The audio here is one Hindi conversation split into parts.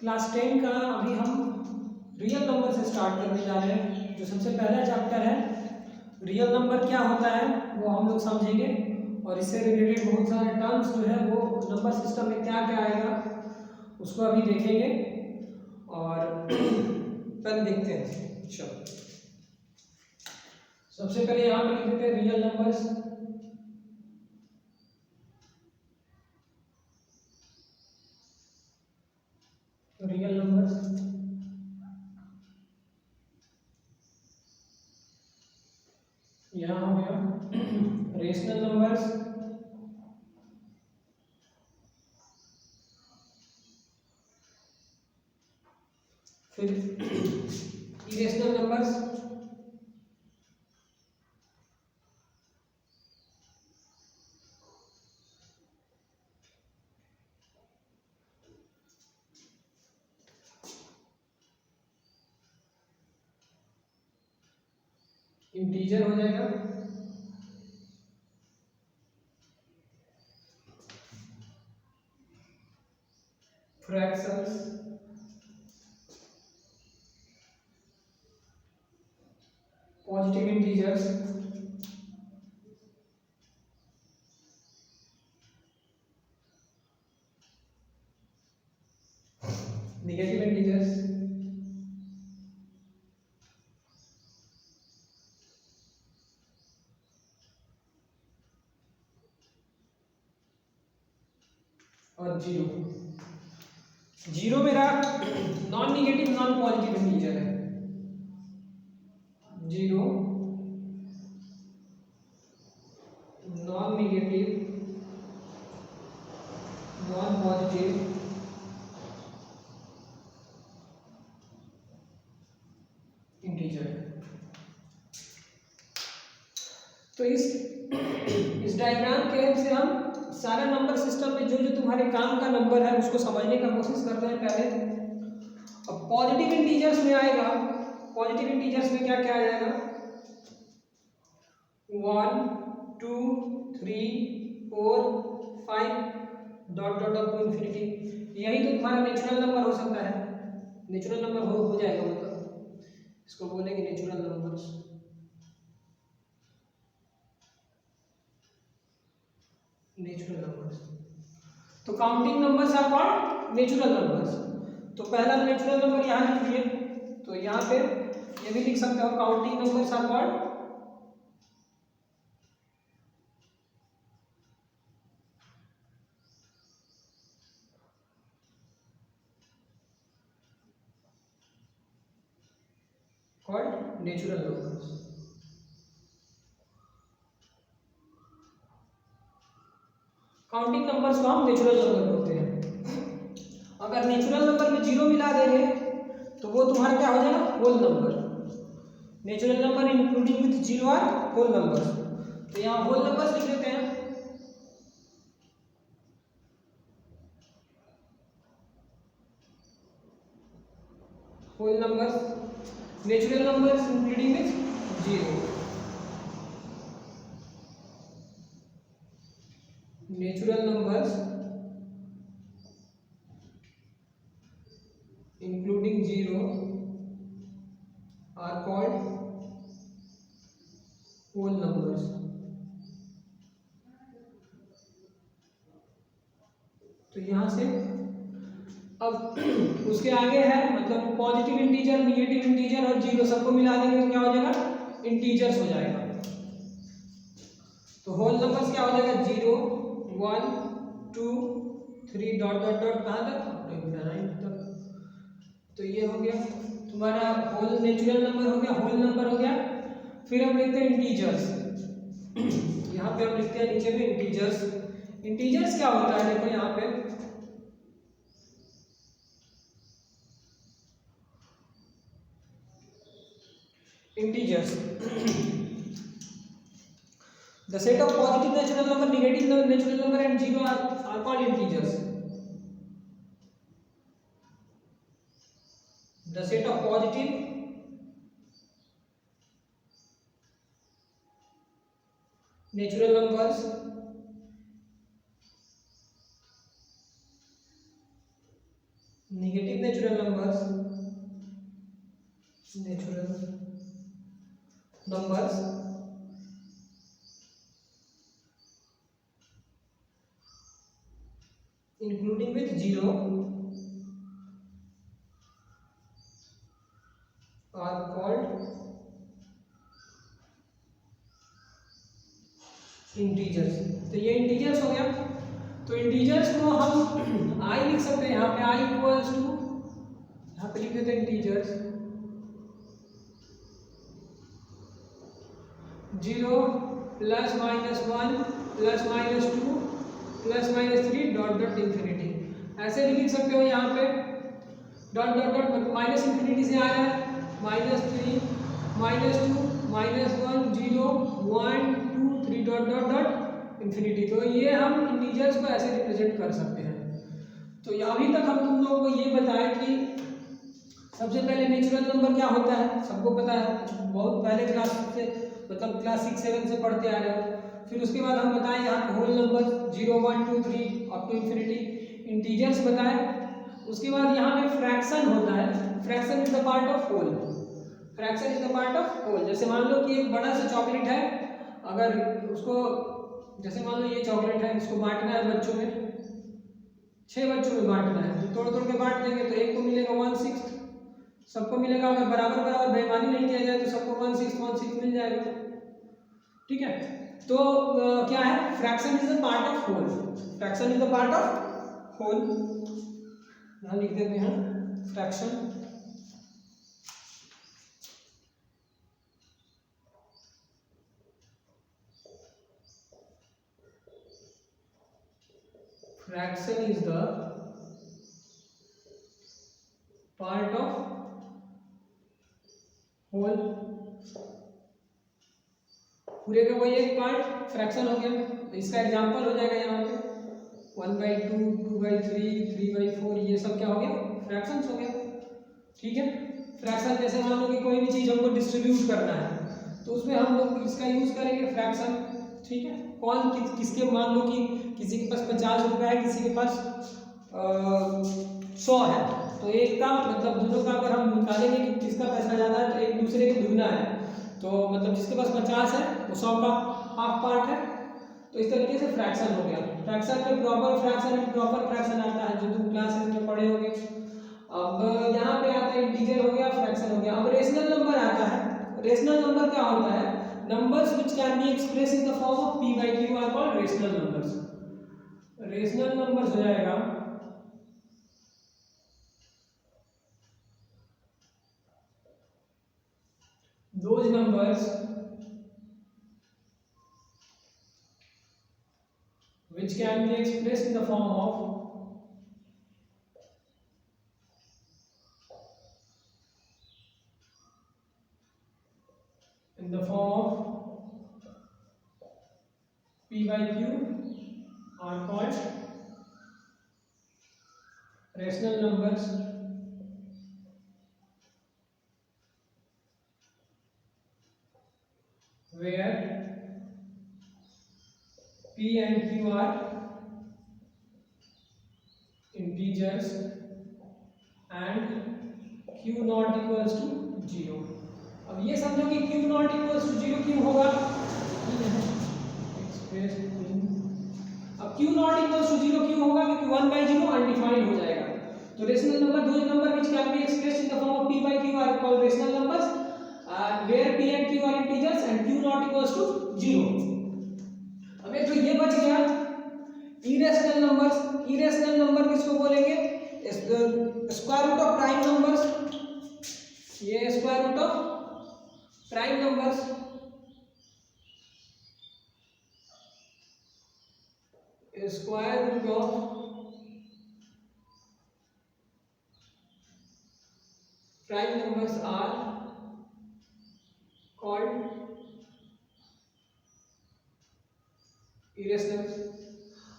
क्लास 10 का अभी हम रियल नंबर से स्टार्ट करने जा रहे हैं। जो सबसे पहला चैप्टर है रियल नंबर क्या होता है वो हम लोग समझेंगे, और इससे रिलेटेड बहुत सारे टर्म्स जो है वो नंबर सिस्टम में क्या क्या आएगा उसको अभी देखेंगे और पेन देखते हैं। चलो सबसे पहले यहाँ पे लिख देते हैं रियल नंबर्स। रियल नंबर्स यहाँ हो गया रेशनल नंबर्स, फिर इरेशनल नंबर्स, इंटीजर हो जाएगा, fractions, positive integers, negative integers, और जीरो। जीरो मेरा non negative non positive integer है। Zero non negative non positive integer. तो इस डायग्राम के हेल्प से हम सारे नंबर सिस्टम में जो जो तुम्हारे काम का नंबर है उसको समझने का कोशिश करते हैं पहले। अब पॉजिटिव इंटीजर्स में आएगा, पॉजिटिव इंटीजर्स में क्या क्या आ जाएगा, 1 2 3 4 5 dot dot dot to infinity. यही तो तुम्हारा नेचुरल नंबर हो सकता है, नेचुरल नंबर हो जाएगा, मतलब इसको बोलेंगे नेचुरल नंबर्स। नेचुरल नंबर्स तो counting numbers are called natural numbers. तो पहला नेचुरल नंबर यहाँ लिख दिए, तो यहाँ पे ये भी लिख सकते हो counting numbers are called natural numbers. Counting numbers को हम नेचुरल नंबर बोलते हैं। अगर नेचुरल नंबर में जीरो मिला देंगे तो वो तुम्हारा क्या हो जाएगा, whole number. Natural number including with zero are whole number. तो यहाँ होल नंबर्स लिख देते हैं। Whole numbers, natural numbers including with zero, natural numbers including zero are called whole numbers। तो यहाँ से अब उसके आगे है, मतलब पॉजिटिव इंटीजर निगेटिव इंटीजर और जीरो सबको मिला देंगे तो क्या हो जाएगा, इंटीजर्स हो जाएगा। तो होल नंबर्स क्या हो जाएगा, 0 1 2 3 डॉट डॉट डॉट कहाँ तक, 9 तक। तो ये हो गया तुम्हारा होल नेचुरल नंबर हो गया, होल नंबर हो गया। फिर हम लिखते हैं इंटीजर्स। यहाँ पे हम लिखते हैं नीचे में इंटीजर्स। इंटीजर्स क्या होता है, देखो यहाँ पे integers the set of positive natural number, negative natural number and zero are called integers. The set of positive natural numbers, negative natural numbers, natural numbers including with zero are called integers. तो ये इंटीजर्स हो गया। तो इंटीजर्स को हम आई लिख सकते हैं, यहाँ पे आई इक्वल्स टू, यहाँ पे लिख देते हैं integers 0 plus minus 1 plus minus 2 plus minus 3 dot dot infinity. ऐसे भी लिख सकते हो यहाँ पे डॉट डॉट डॉट, मतलब माइनस इंफिनिटी से आ रहा है -3 -2 -1 0 1 2 3 डॉट डॉट डॉट इंफिनिटी। तो ये हम इंटीजर्स को ऐसे रिप्रेजेंट कर सकते हैं। तो अभी तक हम तुम लोगों को ये बताया कि सबसे पहले नेचुरल नंबर क्या होता है, सबको पता है, बहुत पहले क्लास से, मतलब क्लास 6-7 से पढ़ते आ रहे हो। फिर उसके बाद हम बताएं यहाँ whole number 0 1 2 3 up to infinity, integers बताएं। उसके बाद यहाँ पे फ्रैक्शन होता है, fraction is the part of whole, fraction is the part of whole. जैसे मान लो कि एक बड़ा सा चॉकलेट है, अगर उसको, जैसे मान लो ये चॉकलेट है, इसको बांटना है बच्चों में, 6 बच्चों में बांटना है, तो तोड़ तोड़ के बांट देंगे तो एक को मिलेगा 1/6, सबको मिलेगा। अगर बराबर बराबर बेईमानी नहीं किया जाए तो सबको 1/6 मिल जाएगा, ठीक है। तो क्या है, fraction is the part of whole, fraction is the part of whole. यहाँ लिख देते हैं fraction, fraction is the part of whole, पूरे का कोई एक पार्ट फ्रैक्शन हो गया। तो इसका एग्जांपल हो जाएगा यहाँ पे 1/2 2/3 3/4, ये सब क्या हो गया, फ्रैक्शंस हो गया, ठीक है। फ्रैक्शन जैसे मान लो कि कोई भी चीज़ हमको डिस्ट्रीब्यूट करना है तो उसमें हम लोग इसका यूज करेंगे फ्रैक्शन, ठीक है। कौन किसके, मान लो कि किसी के पास 50 रुपये है, किसी के पास 100 है, तो एक का मतलब दोनों का अगर हम निकालेंगे कि किसका पैसा ज़्यादा है तो एक दूसरे के दुगना है, तो मतलब जिसके पास 50 है वो 100 का हाफ पार्ट है। तो इस तरीके से फ्रैक्शन हो गया। फ्रैक्शन में प्रॉपर फ्रैक्शन, प्रॉपर फ्रैक्शन आता है जो तुम क्लासेस में पढ़े होंगे। अब यहाँ पे आता है इंटीजर हो गया, फ्रैक्शन हो गया। अब रेशनल नंबर आता है। रेशनल नंबर क्या होता है, numbers which can be expressed in the form of p by q are called rational numbers। rational numbers हो जाएगा those numbers which can be expressed in the form of p by q are called rational numbers, where p and q are integers and q not equals to 0। अब ये समझो कि q not equals to 0 क्यों होगा, अब q not equals to 0 क्यों होगा, क्योंकि 1/0 अनडिफाइंड हो जाएगा। तो रेशनल नंबर, दो number which can be expressed in the form of p by q are called rational numbers, where p and q are integers and q not equals to 0। अब एक तो ये बच गया इरेशनल नंबर्स। इरेशनल नंबर किसको बोलेंगे, square root of prime numbers. ये square root of prime numbers, square root of prime numbers are called irrational.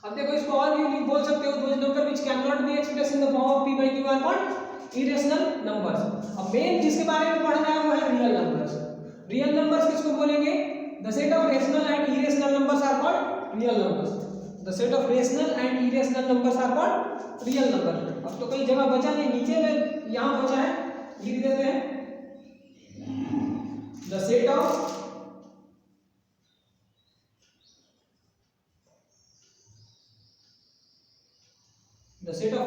अब देखो इसको और भी बोल सकते हो, those number which can not be expressed in the form of p by q are called irrational numbers. अब मेन जिसके बारे में पढ़ना है वो है रियल नंबर्स। रियल नंबर्स किसको बोलेंगे, the set of rational and irrational irrational numbers are called real numbers. The set of rational and irrational numbers are called real number. अब तो कई जगह बचा नहीं, नीचे में यहाँ बचा है, लिख देते हैं the set of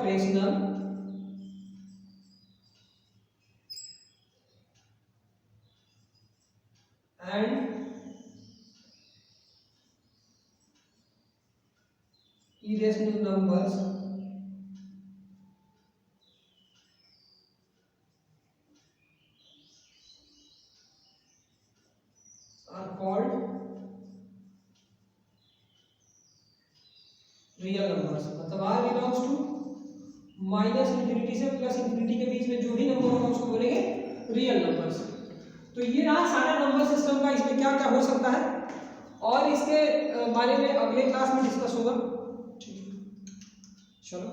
rational and irrational numbers are called real numbers. मतलब r belongs to minus infinity से प्लस इंफिनिटी के बीच में जो भी नंबर होगा उसको बोलेंगे रियल नंबर्स। तो ये रहा सारा नंबर सिस्टम का, इसमें क्या क्या हो सकता है और इसके बारे में अगले क्लास में डिस्कस होगा। ठीक है, चलो।